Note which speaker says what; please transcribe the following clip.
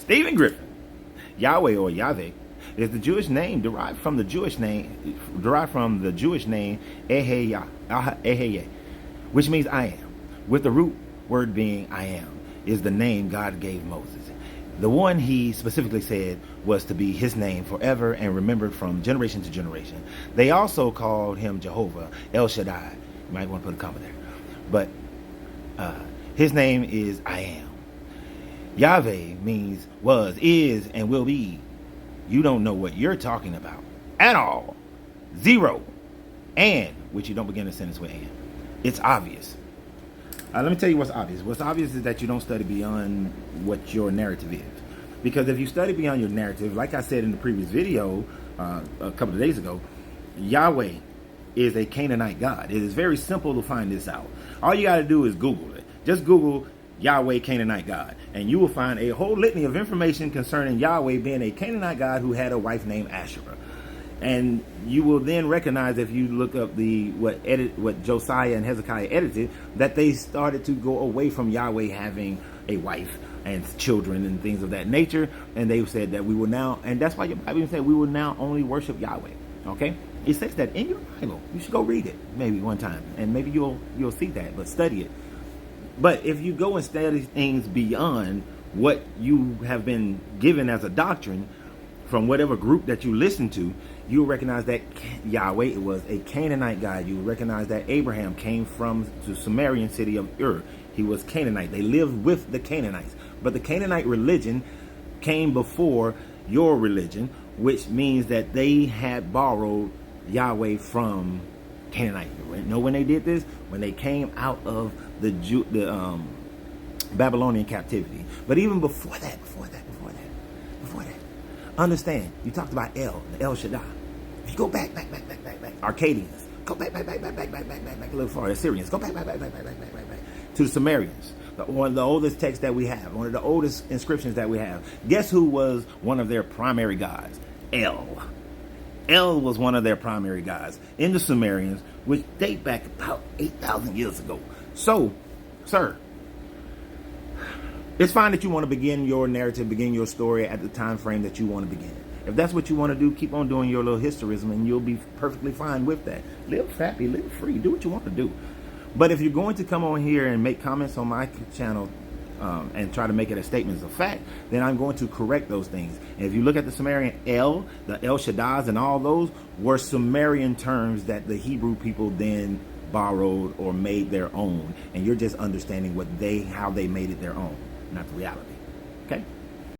Speaker 1: Stephen Griffin. Yahweh or Yahweh is the Jewish name derived from the Jewish name Eheyah, which means I am, with the root word being I am, is the name God gave Moses. The one he specifically said was to be his name forever and remembered from generation to generation. They also called him Jehovah, El Shaddai. You might want to put a comma there. But his name is I am. Yahweh means was, is, and will be. You don't know what you're talking about at all. Zero. And, which you don't begin a sentence with and. It's obvious. Let me tell you what's obvious. What's obvious is that you don't study beyond what your narrative is. Because if you study beyond your narrative, like I said in the previous video a couple of days ago, Yahweh is a Canaanite god. It is very simple to find this out. All you got to do is Google it. Just Google Yahweh Canaanite God, and you will find a whole litany of information concerning Yahweh being a Canaanite god who had a wife named Asherah. And you will then recognize, if you look up what Josiah and Hezekiah edited, that they started to go away from Yahweh having a wife and children and things of that nature. And they said that we will now, and that's why your Bible said we will now only worship Yahweh. Okay, it says that in your Bible. You should go read it maybe one time, and maybe you'll see that. But study it. But if you go and study things beyond what you have been given as a doctrine from whatever group that you listen to, you'll recognize that Yahweh was a Canaanite god. You recognize that Abraham came from the Sumerian city of Ur. He was Canaanite. They lived with the Canaanites. But the Canaanite religion came before your religion, which means that they had borrowed Yahweh from Canaanite. You know when they did this? When they came out of the Babylonian captivity. But even before that, understand, you talked about El Shaddai. If you go back, Arcadians, go back a little farther, Assyrians, go back to the Sumerians. One of the oldest texts that we have, one of the oldest inscriptions that we have. Guess who was one of their primary gods? El. El was one of their primary gods in the Sumerians, which date back about 8,000 years ago. So, sir, it's fine that you want to begin your narrative, begin your story at the time frame that you want to begin it. If that's what you want to do, keep on doing your little historism and you'll be perfectly fine with that. Live happy, live free, do what you want to do. But if you're going to come on here and make comments on my channel and try to make it as statements of fact, then I'm going to correct those things. And if you look at the Sumerian El, the El Shaddais and all those were Sumerian terms that the Hebrew people then borrowed or made their own. And you're just understanding how they made it their own, not the reality. Okay?